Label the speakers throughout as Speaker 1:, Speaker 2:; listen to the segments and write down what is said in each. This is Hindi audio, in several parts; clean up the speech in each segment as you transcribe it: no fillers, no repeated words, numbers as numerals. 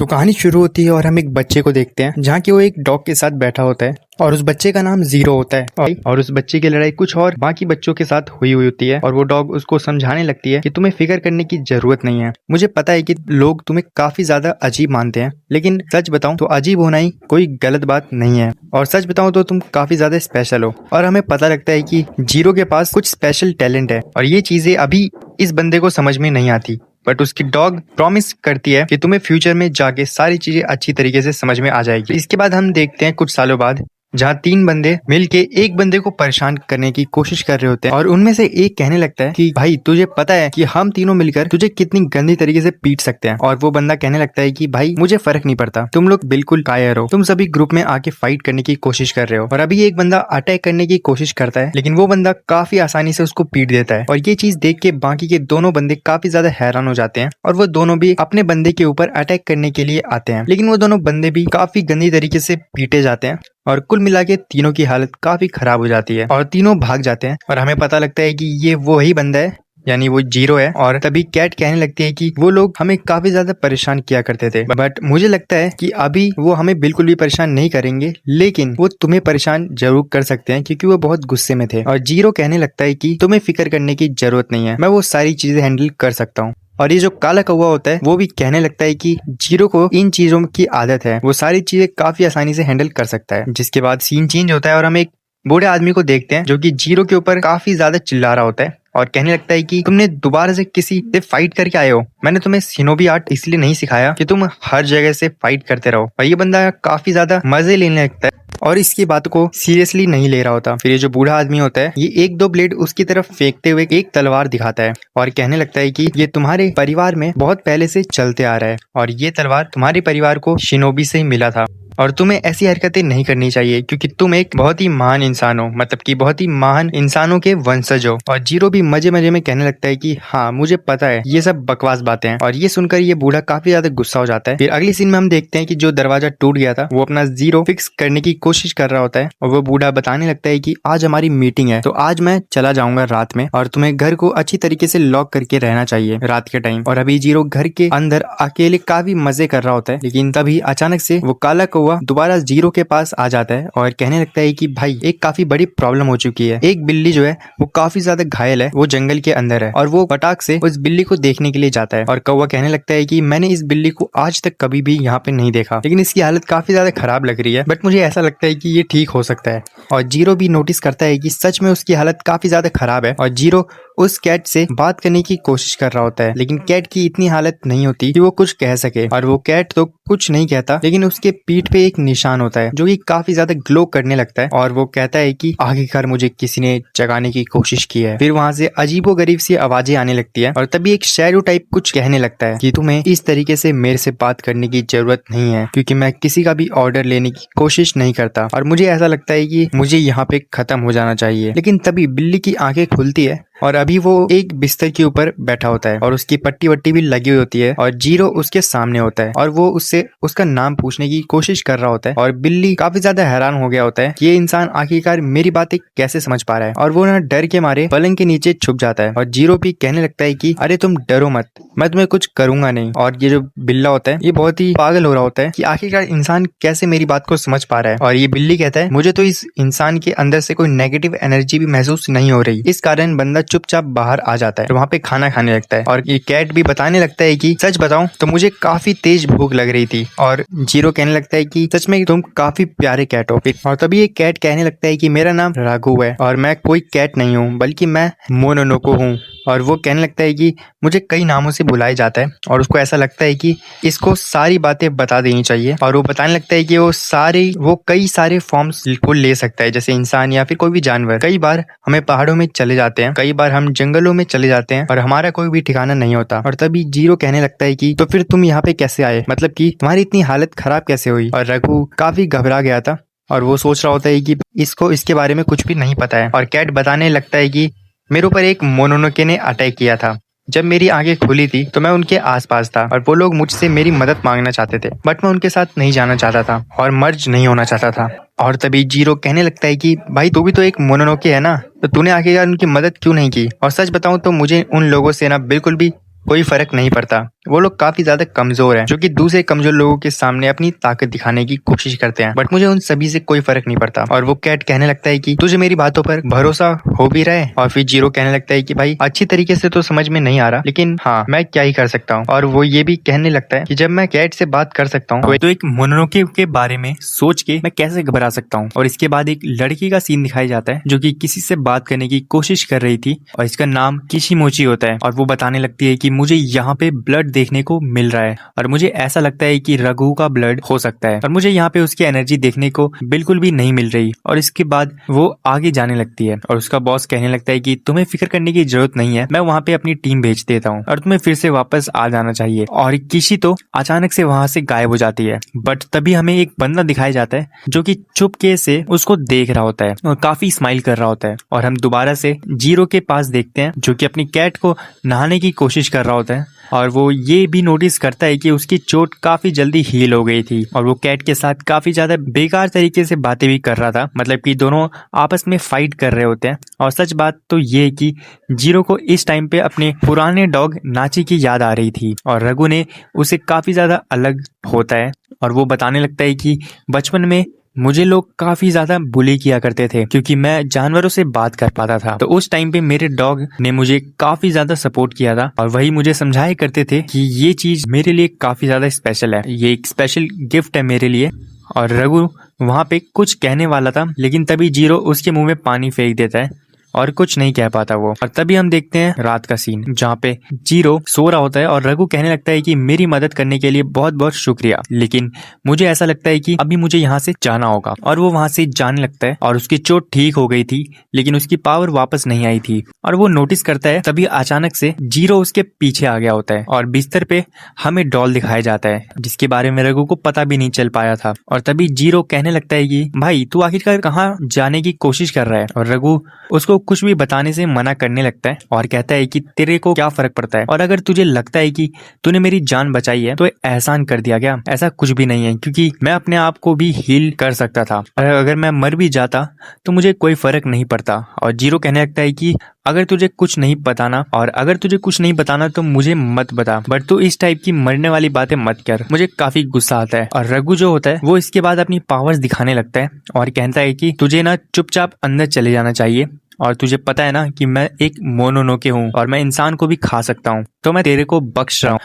Speaker 1: तो कहानी शुरू होती है और हम एक बच्चे को देखते हैं जहाँ की वो एक डॉग के साथ बैठा होता है और उस बच्चे का नाम जीरो होता है और उस बच्चे की लड़ाई कुछ और बाकी बच्चों के साथ हुई होती है और वो डॉग उसको समझाने लगती है कि तुम्हें फिक्र करने की जरूरत नहीं है। मुझे पता है कि लोग तुम्हें काफी ज्यादा अजीब मानते हैं, लेकिन सच बताऊं तो अजीब होना ही कोई गलत बात नहीं है और सच बताऊं तो तुम काफी ज्यादा स्पेशल हो। और हमें पता लगता है कि जीरो के पास कुछ स्पेशल टैलेंट है और ये चीजें अभी इस बंदे को समझ में नहीं आती, बट उसकी डॉग प्रॉमिस करती है कि तुम्हें फ्यूचर में जाके सारी चीजें अच्छी तरीके से समझ में आ जाएगी। इसके बाद हम देखते हैं कुछ सालों बाद जहाँ 3 बंदे मिलके एक बंदे को परेशान करने की कोशिश कर रहे होते हैं और उनमें से एक कहने लगता है कि भाई तुझे पता है कि हम तीनों मिलकर तुझे कितनी गंदी तरीके से पीट सकते हैं। और वो बंदा कहने लगता है कि भाई मुझे फर्क नहीं पड़ता, तुम लोग बिल्कुल कायर हो, तुम सभी ग्रुप में आके फाइट करने की कोशिश कर रहे हो। और अभी एक बंदा अटैक करने की कोशिश करता है, लेकिन वो बंदा काफी आसानी से उसको पीट देता है। और ये चीज देख के बाकी के दोनों बंदे काफी ज्यादा हैरान हो जाते हैं और वो दोनों भी अपने बंदे के ऊपर अटैक करने के लिए आते हैं, लेकिन वो दोनों बंदे भी काफी गंदी तरीके से पीटे जाते हैं और कुल मिला के तीनों की हालत काफी खराब हो जाती है और तीनों भाग जाते हैं। और हमें पता लगता है कि ये वो ही बंदा है, यानी वो जीरो है। और तभी कैट कहने लगती है कि वो लोग हमें काफी ज्यादा परेशान किया करते थे, बट मुझे लगता है कि अभी वो हमें बिल्कुल भी परेशान नहीं करेंगे, लेकिन वो तुम्हें परेशान जरूर कर सकते हैं क्योंकि वो बहुत गुस्से में थे। और जीरो कहने लगता है कि तुम्हें फिक्र करने की जरूरत नहीं है, मैं वो सारी चीजें हैंडल कर सकता हूँ। और ये जो काला कौवा होता है वो भी कहने लगता है कि जीरो को इन चीजों की आदत है, वो सारी चीजें काफी आसानी से हैंडल कर सकता है। जिसके बाद सीन चेंज होता है और हम एक बूढ़े आदमी को देखते हैं जो कि जीरो के ऊपर काफी ज्यादा चिल्ला रहा होता है और कहने लगता है कि तुमने दोबारा से किसी से फाइट करके आए हो, मैंने तुम्हें शिनोबी आर्ट इसलिए नहीं सिखाया कि तुम हर जगह से फाइट करते रहो। और ये बंदा काफी ज्यादा मजे लेने लगता है और इसकी बात को सीरियसली नहीं ले रहा होता। फिर ये जो बूढ़ा आदमी होता है ये 1-2 ब्लेड उसकी तरफ फेंकते हुए एक तलवार दिखाता है और कहने लगता है कि ये तुम्हारे परिवार में बहुत पहले से चलते आ रहा है और ये तलवार तुम्हारे परिवार को शिनोबी से ही मिला था और तुम्हें ऐसी हरकतें नहीं करनी चाहिए क्योंकि तुम एक बहुत ही महान इंसान हो, मतलब कि बहुत ही महान इंसानों के वंशज हो। और जीरो भी मजे मजे में कहने लगता है कि हाँ मुझे पता है ये सब बकवास बातें हैं। और ये सुनकर ये बूढ़ा काफी ज्यादा गुस्सा हो जाता है। फिर अगली सीन में हम देखते हैं कि जो दरवाजा टूट गया था वो अपना जीरो फिक्स करने की कोशिश कर रहा होता है और वो बूढ़ा बताने लगता है कि आज हमारी मीटिंग है तो आज मैं चला जाऊंगा रात में और तुम्हें घर को अच्छी तरीके से लॉक करके रहना चाहिए रात के टाइम। और अभी जीरो घर के अंदर अकेले काफी मजे कर रहा होता है, लेकिन तभी अचानक से वो काला कौवा दोबारा जीरो के पास आ जाता है और कहने लगता है कि भाई एक काफी बड़ी प्रॉब्लम हो चुकी है, एक बिल्ली जो है वो काफी ज्यादा घायल है, वो जंगल के अंदर है। और वो फटाक से उस बिल्ली को देखने के लिए जाता है और कौवा कहने लगता है कि मैंने इस बिल्ली को आज तक कभी भी यहाँ पे नहीं देखा, लेकिन इसकी हालत काफी ज्यादा खराब लग रही है, बट मुझे ऐसा लगता है कि ये ठीक हो सकता है। और जीरो भी नोटिस करता है कि सच में उसकी हालत काफी ज्यादा खराब है और जीरो उस कैट से बात करने की कोशिश कर रहा होता है, लेकिन कैट की इतनी हालत नहीं होती कि वो कुछ कह सके। और वो कैट तो कुछ नहीं कहता, लेकिन उसके पीठ पे एक निशान होता है जो कि काफी ज्यादा ग्लो करने लगता है और वो कहता है कि आखिरकार मुझे किसी ने जगाने की कोशिश की है। फिर वहां से अजीबोगरीब सी आवाजें आने लगती है और तभी एक शैडो टाइप कुछ कहने लगता है कि तुम्हें इस तरीके से मेरे से बात करने की जरूरत नहीं है क्योंकि मैं किसी का भी ऑर्डर लेने की कोशिश नहीं करता और मुझे ऐसा लगता है कि मुझे यहाँ पे खत्म हो जाना चाहिए। लेकिन तभी बिल्ली की आंखें खुलती है और अभी वो एक बिस्तर के ऊपर बैठा होता है और उसकी पट्टी वट्टी भी लगी हुई होती है और जीरो उसके सामने होता है और वो उससे उसका नाम पूछने की कोशिश कर रहा होता है। और बिल्ली काफी ज्यादा हैरान हो गया होता है कि ये इंसान आखिरकार मेरी बातें कैसे समझ पा रहा है और वो ना डर के मारे पलंग के नीचे छुप जाता है। और जीरो भी कहने लगता है कि अरे तुम डरो मत, मैं तुम्हें कुछ करूंगा नहीं। और ये जो बिल्ला होता है ये बहुत ही पागल हो रहा होता है कि आखिरकार इंसान कैसे मेरी बात को समझ पा रहा है। और ये बिल्ली कहता है मुझे तो इस इंसान के अंदर से कोई नेगेटिव एनर्जी भी महसूस नहीं हो रही, इस कारण बंदा चुपचाप बाहर आ जाता है और वहाँ पे खाना खाने लगता है। और ये कैट भी बताने लगता है कि सच बताऊं तो मुझे काफी तेज भूख लग रही थी। और जीरो कहने लगता है कि सच में तुम काफी प्यारे कैट हो। और तभी ये कैट कहने लगता है कि मेरा नाम राघु है और मैं कोई कैट नहीं हूँ बल्कि मैं मोनोनोको हूँ। और वो कहने लगता है कि मुझे कई नामों से बुलाया जाता है और उसको ऐसा लगता है कि इसको सारी बातें बता देनी चाहिए। और वो बताने लगता है कि वो कई सारे फॉर्म्स को ले सकता है, जैसे इंसान या फिर कोई भी जानवर। कई बार हमें पहाड़ों में चले जाते हैं, कई बार हम जंगलों में चले जाते हैं और हमारा कोई भी ठिकाना नहीं होता। और तभी जीरो कहने लगता है कि तो फिर तुम यहाँ पे कैसे आए, मतलब कि तुम्हारी इतनी हालत खराब कैसे हुई। और रघु काफी घबरा गया था और वो सोच रहा होता है कि इसको इसके बारे में कुछ भी नहीं पता है। और कैट बताने लगता है कि मेरे ऊपर एक मोनोनोके ने अटैक किया था, जब मेरी आंखें खुली थी तो मैं उनके आसपास था और वो लोग मुझसे मेरी मदद मांगना चाहते थे, बट मैं उनके साथ नहीं जाना चाहता था और मर्ज नहीं होना चाहता था। और तभी जीरो कहने लगता है कि भाई तू भी तो एक मोनोनोके है ना, तो तूने आखिरकार उनकी मदद क्यों नहीं की। और सच बताऊं तो मुझे उन लोगों से ना बिल्कुल भी कोई फर्क नहीं पड़ता। वो लोग काफी ज्यादा कमजोर हैं, जो कि दूसरे कमजोर लोगों के सामने अपनी ताकत दिखाने की कोशिश करते हैं। बट मुझे उन सभी से कोई फर्क नहीं पड़ता। और वो कैट कहने लगता है कि तुझे मेरी बातों पर भरोसा हो भी रहा है। और फिर जीरो कहने लगता है कि भाई अच्छी तरीके से तो समझ में नहीं आ रहा, लेकिन हाँ मैं क्या ही कर सकता हूँ। और वो ये भी कहने लगता है कि जब मैं कैट से बात कर सकता हूँ तो एक मोनोनोके के बारे में सोच के मैं कैसे घबरा सकता हूँ। और इसके बाद एक लड़की का सीन दिखाया जाता है जो कि किसी से बात करने की कोशिश कर रही थी और इसका नाम किशिमोची होता है। और वो बताने लगती है कि मुझे यहाँ पे ब्लड देखने को मिल रहा है और मुझे ऐसा लगता है कि रघु का ब्लड हो सकता है और मुझे यहाँ पे उसकी एनर्जी देखने को बिल्कुल भी नहीं मिल रही। और इसके बाद वो आगे जाने लगती है और उसका बॉस कहने लगता है कि तुम्हें फिक्र करने की जरूरत नहीं है, मैं वहाँ पे अपनी टीम भेज देता हूँ और तुम्हें फिर से वापस आ जाना चाहिए। और किशी तो अचानक से वहां से गायब हो जाती है। बट तभी हमें एक बंदा दिखाया जाता है जो कि चुपके से उसको देख रहा होता है और काफी स्माइल कर रहा होता है। और हम दोबारा से जीरो के पास देखते हैं जो कि अपनी कैट को नहाने की कोशिश कर रहा होता है और वो ये भी नोटिस करता है कि उसकी चोट काफी जल्दी हील हो गई थी और वो कैट के साथ काफी ज्यादा बेकार तरीके से बातें भी कर रहा था, मतलब कि दोनों आपस में फाइट कर रहे होते हैं। और सच बात तो ये है कि जीरो को इस टाइम पे अपने पुराने डॉग नाची की याद आ रही थी और रघु ने उसे काफी ज्यादा अलग होता है। और वो बताने लगता है कि बचपन में मुझे लोग काफी ज्यादा बुली किया करते थे क्योंकि मैं जानवरों से बात कर पाता था, तो उस टाइम पे मेरे डॉग ने मुझे काफी ज्यादा सपोर्ट किया था और वही मुझे समझाया करते थे कि ये चीज मेरे लिए काफी ज्यादा स्पेशल है, ये एक स्पेशल गिफ्ट है मेरे लिए। और रघु वहां पे कुछ कहने वाला था लेकिन तभी जीरो उसके मुंह में पानी फेंक देता है और कुछ नहीं कह पाता वो। और तभी हम देखते हैं रात का सीन जहाँ पे जीरो सो रहा होता है और रघु कहने लगता है कि मेरी मदद करने के लिए बहुत बहुत शुक्रिया, लेकिन मुझे ऐसा लगता है कि अभी मुझे यहाँ से जाना होगा। और वो वहां से जाने लगता है और उसकी चोट ठीक हो गई थी लेकिन उसकी पावर वापस नहीं आई थी। और वो नोटिस करता है तभी अचानक से जीरो उसके पीछे आ गया होता है और बिस्तर पे हमें डॉल दिखाया जाता है जिसके बारे में रघु को पता भी नहीं चल पाया था। और तभी जीरो कहने लगता है कि भाई तू आखिरकार कहाँ जाने की कोशिश कर रहा है। और रघु उसको कुछ भी बताने से मना करने लगता है और कहता है कि तेरे को क्या फर्क पड़ता है, और अगर तुझे लगता है कि तूने मेरी जान बचाई है तो एहसान कर दिया गया, ऐसा कुछ भी नहीं है क्योंकि मैं अपने आप को भी हील कर सकता था और अगर मैं मर भी जाता तो मुझे कोई फर्क नहीं पड़ता। और जीरो कहने लगता है कि अगर तुझे कुछ नहीं बताना तो मुझे मत बता, बट तू इस टाइप की मरने वाली बातें मत कर, मुझे काफी गुस्सा आता है। और रघु जो होता है वो इसके बाद अपनी पावर्स दिखाने लगता है और कहता है कि तुझे ना चुपचाप अंदर चले जाना चाहिए और तुझे पता है ना कि मैं एक मोनोनोके हूँ और मैं इंसान को भी खा सकता हूँ, तो मैं तेरे को बख्श रहा हूँ।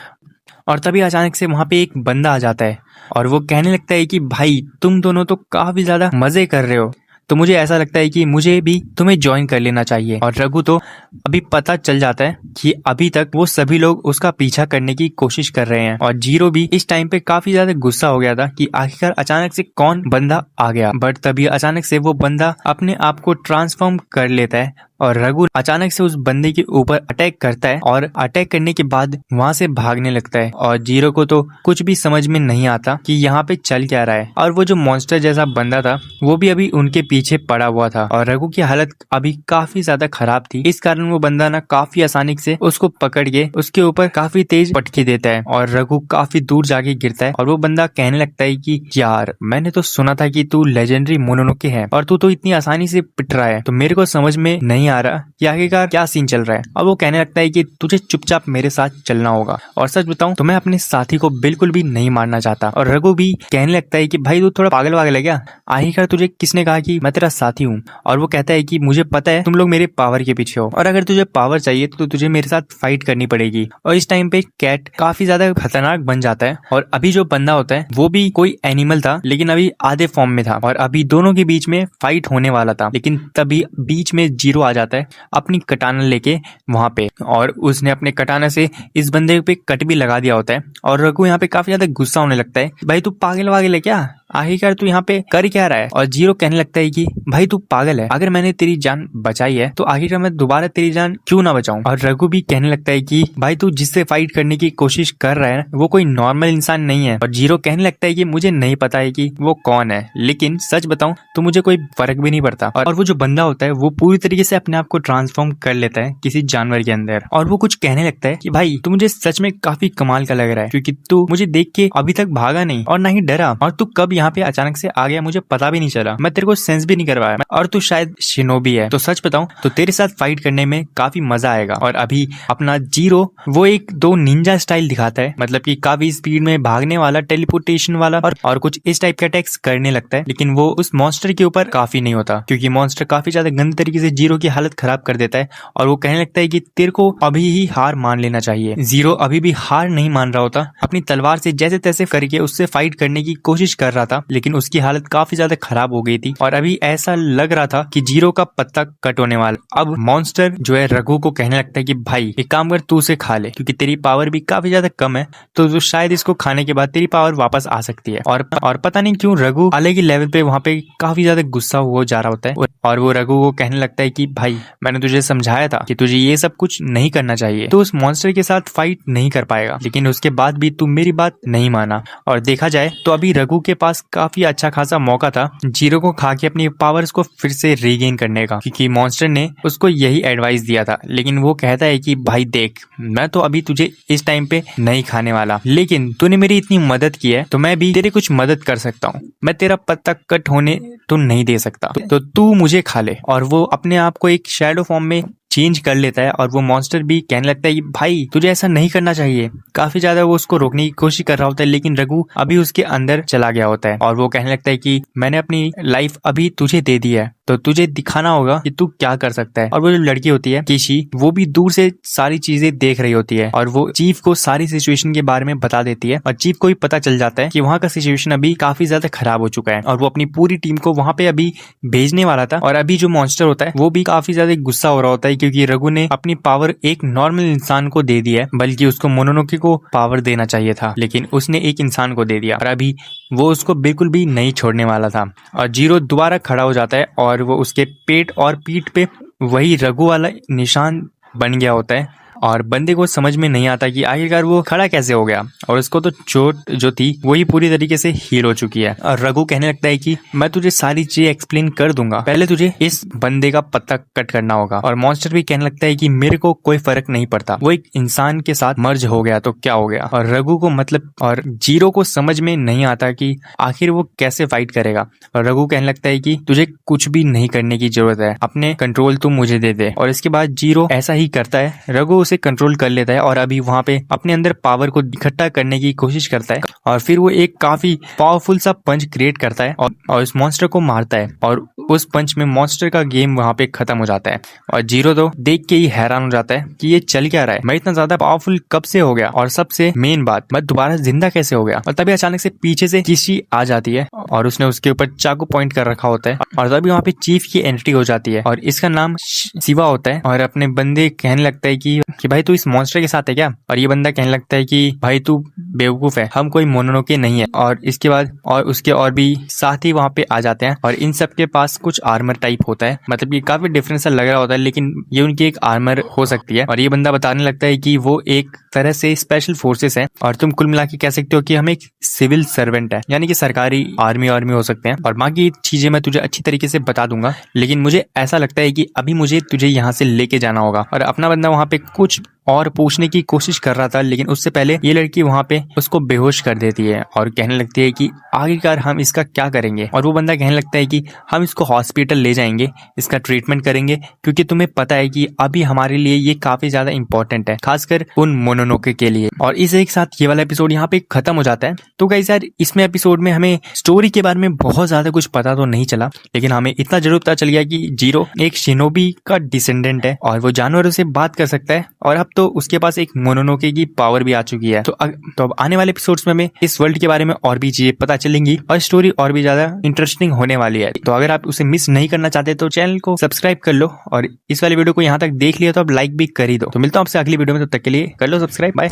Speaker 1: और तभी अचानक से वहां पे एक बंदा आ जाता है और वो कहने लगता है कि भाई तुम दोनों तो काफी ज्यादा मजे कर रहे हो, तो मुझे ऐसा लगता है कि मुझे भी तुम्हें ज्वाइन कर लेना चाहिए। और रघु तो अभी पता चल जाता है कि अभी तक वो सभी लोग उसका पीछा करने की कोशिश कर रहे हैं। और जीरो भी इस टाइम पे काफी ज्यादा गुस्सा हो गया था कि आखिरकार अचानक से कौन बंदा आ गया। बट तभी अचानक से वो बंदा अपने आप को ट्रांसफॉर्म कर लेता है और रघु अचानक से उस बंदे के ऊपर अटैक करता है और अटैक करने के बाद वहां से भागने लगता है। और जीरो को तो कुछ भी समझ में नहीं आता कि यहाँ पे चल क्या रहा है। और वो जो मॉन्स्टर जैसा बंदा था वो भी अभी उनके पीछे पड़ा हुआ था और रघु की हालत अभी काफी ज्यादा खराब थी। इस कारण वो बंदा ना काफी आसानी से उसको पकड़ के उसके ऊपर काफी तेज पटके देता है और रघु काफी दूर जाके गिरता है। और वो बंदा कहने लगता है कि यार मैंने तो सुना था कि तू लेजेंडरी मोनोनोके है और तू तो इतनी आसानी से पिट रहा है, तो मेरे को समझ में नहीं आ रहा कि आखिरकार क्या सीन चल रहा है। और वो कहने लगता है कि तुझे चुपचाप मेरे साथ चलना होगा। और सच बताऊं तो मैं अपने साथी को बिल्कुल भी नहीं मारना चाहता। और रघु भी कहने लगता है कि भाई तू थोड़ा पागल वागल है क्या, आखिरकार तुझे किसने कहा कि मैं तेरा साथी हूँ। और वो कहता है कि मुझे पता है तुम लोग मेरे पावर के पीछे हो और अगर तुझे पावर चाहिए तो तुझे मेरे साथ फाइट करनी पड़ेगी। और इस टाइम पे कैट काफी ज्यादा खतरनाक बन जाता है और अभी जो बंदा होता है वो भी कोई एनिमल था लेकिन अभी आधे फॉर्म में था और अभी दोनों के बीच में फाइट होने वाला था। लेकिन तभी बीच में जीरो आ जाता है अपनी कटाना लेके वहां पे और उसने अपने कटाना से इस बंदे पे कट भी लगा दिया होता है। और रघु यहाँ पे काफी ज्यादा गुस्सा होने लगता है, भाई तू पागल वागल है क्या, आखिरकार तू यहाँ पे कर क्या रहा है। और जीरो कहने लगता है कि भाई तू पागल है, अगर मैंने तेरी जान बचाई है तो आखिरकार मैं दोबारा तेरी जान क्यों ना बचाऊं। और रघु भी कहने लगता है कि भाई तू जिससे फाइट करने की कोशिश कर रहा है वो कोई नॉर्मल इंसान नहीं है। और जीरो कहने लगता है कि मुझे नहीं पता है कि वो कौन है, लेकिन सच बताऊं तो मुझे कोई फर्क भी नहीं पड़ता। और वो जो बंदा होता है वो पूरी तरीके से अपने आप को ट्रांसफॉर्म कर लेता है किसी जानवर के अंदर और वो कुछ कहने लगता है कि भाई तू मुझे सच में काफी कमाल का लग रहा है क्योंकि तू मुझे देख के अभी तक भागा नहीं और ना ही डरा और तू कब यहाँ पे अचानक से आ गया, मुझे पता भी नहीं चला, मैं तेरे को सेंस भी नहीं करवाया, और तू शायद शिनोबी है। तो सच बताऊं तो तेरे साथ फाइट करने में काफी मजा आएगा। और अभी अपना जीरो वो एक दो निंजा स्टाइल दिखाता है, मतलब कि काफी स्पीड में भागने वाला, टेलीपोर्टेशन वाला और कुछ इस टाइप का अटैक्स करने लगता है। लेकिन वो उस मॉन्स्टर के ऊपर काफी नहीं होता, क्योंकि मॉन्स्टर काफी ज्यादा गंदे तरीके से जीरो की हालत खराब कर देता है। और वो कहने लगता है कि तेरे को अभी ही हार मान लेना चाहिए। जीरो अभी भी हार नहीं मान रहा होता, अपनी तलवार से जैसे तैसे करके उससे फाइट करने की कोशिश कर रहा था, लेकिन उसकी हालत काफी ज्यादा खराब हो गई थी। और अभी ऐसा लग रहा था कि जीरो का पत्ता कट होने वाला। अब मॉन्स्टर जो है रघु को कहने लगता है कि भाई एक काम कर, तू उसे खा ले, क्योंकि तेरी पावर भी काफी ज्यादा कम है, तो शायद इसको खाने के बाद तेरी पावर वापस आ सकती है। और पता नहीं क्यों रघु अलग ही लेवल पे वहाँ पे काफी ज्यादा गुस्सा हो जा रहा होता है। और वो रघु को कहने लगता है कि भाई मैंने तुझे समझाया था कि तुझे ये सब कुछ नहीं करना चाहिए, तो उस मॉन्स्टर के साथ फाइट नहीं कर पाएगा, लेकिन उसके बाद भी तू मेरी बात नहीं माना। और देखा जाए तो अभी रघु के पास काफी अच्छा खासा मौका था जीरो को खा के अपनी पावर्स को फिर से रीगेन करने का, क्योंकि मॉन्स्टर ने उसको यही एडवाइस दिया था। लेकिन वो कहता है कि भाई देख, मैं तो अभी तुझे इस टाइम पे नहीं खाने वाला, लेकिन तूने मेरी इतनी मदद की है तो मैं भी तेरी कुछ मदद कर सकता हूँ। मैं तेरा पत्ता कट होने तो नहीं दे सकता, तो तू मुझे खा ले। और वो अपने आप को एक शैडो फॉर्म में चेंज कर लेता है। और वो मॉन्स्टर भी कहने लगता है कि भाई तुझे ऐसा नहीं करना चाहिए। काफी ज्यादा वो उसको रोकने की कोशिश कर रहा होता है, लेकिन रघु अभी उसके अंदर चला गया होता है। और वो कहने लगता है कि मैंने अपनी लाइफ अभी तुझे दे दी है, तो तुझे दिखाना होगा कि तू क्या कर सकता है। और वो जो लड़की होती है किशी, वो भी दूर से सारी चीजें देख रही होती है, और वो चीफ को सारी सिचुएशन के बारे में बता देती है। और चीफ को भी पता चल जाता है कि वहाँ का सिचुएशन अभी काफी ज्यादा खराब हो चुका है, और वो अपनी पूरी टीम को वहाँ पे अभी भेजने वाला था। और अभी जो मॉन्स्टर होता है वो भी काफी ज्यादा गुस्सा हो रहा होता है, क्योंकि रघु ने अपनी पावर एक नॉर्मल इंसान को दे दी है, बल्कि उसको मोनोनोके को पावर देना चाहिए था, लेकिन उसने एक इंसान को दे दिया। और अभी वो उसको बिल्कुल भी नहीं छोड़ने वाला था। और जीरो दोबारा खड़ा हो जाता है, और वो उसके पेट और पीठ पे वही रघु वाला निशान बन गया होता है। और बंदे को समझ में नहीं आता कि आखिरकार वो खड़ा कैसे हो गया, और उसको तो चोट जो थी वही पूरी तरीके से हील हो चुकी है। और रघु कहने लगता है कि मैं तुझे सारी चीजें एक्सप्लेन कर दूंगा, पहले तुझे इस बंदे का पत्ता कट करना होगा। और मॉन्स्टर भी कहने लगता है कि मेरे को कोई फर्क नहीं पड़ता, वो एक इंसान के साथ मर्ज हो गया तो क्या हो गया। और रघु को मतलब और जीरो को समझ में नहीं आता कि आखिर वो कैसे फाइट करेगा। और रघु कहने लगता है कि तुझे कुछ भी नहीं करने की जरूरत है, अपने कंट्रोल तू मुझे दे दे। और इसके बाद जीरो ऐसा ही करता है, रघु उसे कंट्रोल कर लेता है, और अभी वहां पे अपने अंदर पावर को इकट्ठा करने की कोशिश करता है। और फिर वो एक काफी पावरफुल सा पंच क्रिएट करता है, और इस मॉन्स्टर को मारता है। और उस पंच में मॉन्स्टर का गेम वहां पे खत्म हो जाता है। और जीरो तो देख के ही हैरान हो जाता है कि ये चल क्या रहा है, मैं इतना ज्यादा पावरफुल कब से हो गया, और सबसे मेन बात, मैं दोबारा जिंदा कैसे हो गया। और तभी अचानक से पीछे से किसी आ जाती है, और उसने उसके ऊपर चाकू पॉइंट कर रखा होता है। और तभी वहाँ पे चीफ की एंट्री हो जाती है, और इसका नाम शिवा होता है। और अपने बंदे कहने लगता है कि भाई तू इस मॉन्स्टर के साथ है क्या। और ये बंदा कहने लगता है कि भाई तू बेवकूफ है, हम कोई मोनोनोके नहीं है। और इसके बाद और उसके और भी साथी वहाँ पे आ जाते हैं, और इन सब के पास कुछ आर्मर टाइप होता है, मतलब ये काफी डिफरेंट सा लग रहा होता है, लेकिन ये उनकी एक आर्मर हो सकती है। और ये बंदा बताने लगता है कि वो एक तरह से स्पेशल फोर्सेस है, और तुम कुल मिला के कह सकते हो कि हम एक सिविल सर्वेंट है, यानी कि सरकारी आर्मी हो सकते हैं। और बाकी चीजें मैं तुझे अच्छी तरीके से बता दूंगा, लेकिन मुझे ऐसा लगता है कि अभी मुझे तुझे यहाँ से लेके जाना होगा। और अपना बंदा वहाँ पे कुछ और पूछने की कोशिश कर रहा था, लेकिन उससे पहले ये लड़की वहाँ पे उसको बेहोश कर देती है, और कहने लगती है कि आखिरकार हम इसका क्या करेंगे। और वो बंदा कहने लगता है कि हम इसको हॉस्पिटल ले जाएंगे, इसका ट्रीटमेंट करेंगे, क्योंकि तुम्हें पता है कि अभी हमारे लिए ये काफी ज्यादा इंपॉर्टेंट है, खासकर उन मोनोनोके के लिए। और इस एक साथ ये वाला एपिसोड यहाँ पे खत्म हो जाता है। तो गाइस यार, इसमें एपिसोड में हमें स्टोरी के बारे में बहुत ज्यादा कुछ पता तो नहीं चला, लेकिन हमें इतना जरूर पता चल गया कि जीरो एक शिनोबी का डिसेंडेंट है, और वो जानवरों से बात कर सकता है, और अब तो उसके पास एक मोनोनोके की पावर भी आ चुकी है। तो अब आने वाले एपिसोड्स में हमें इस वर्ल्ड के बारे में और भी चीजें पता चलेंगी, और स्टोरी और भी ज्यादा इंटरेस्टिंग होने वाली है। तो अगर आप उसे मिस नहीं करना चाहते तो चैनल को सब्सक्राइब कर लो, और इस वाले वीडियो को यहाँ तक देख लिया तो आप लाइक भी कर ही दो। तो मिलता हूँ आपसे अगली वीडियो में, तब तक के लिए कर लो सब्सक्राइब। बाय।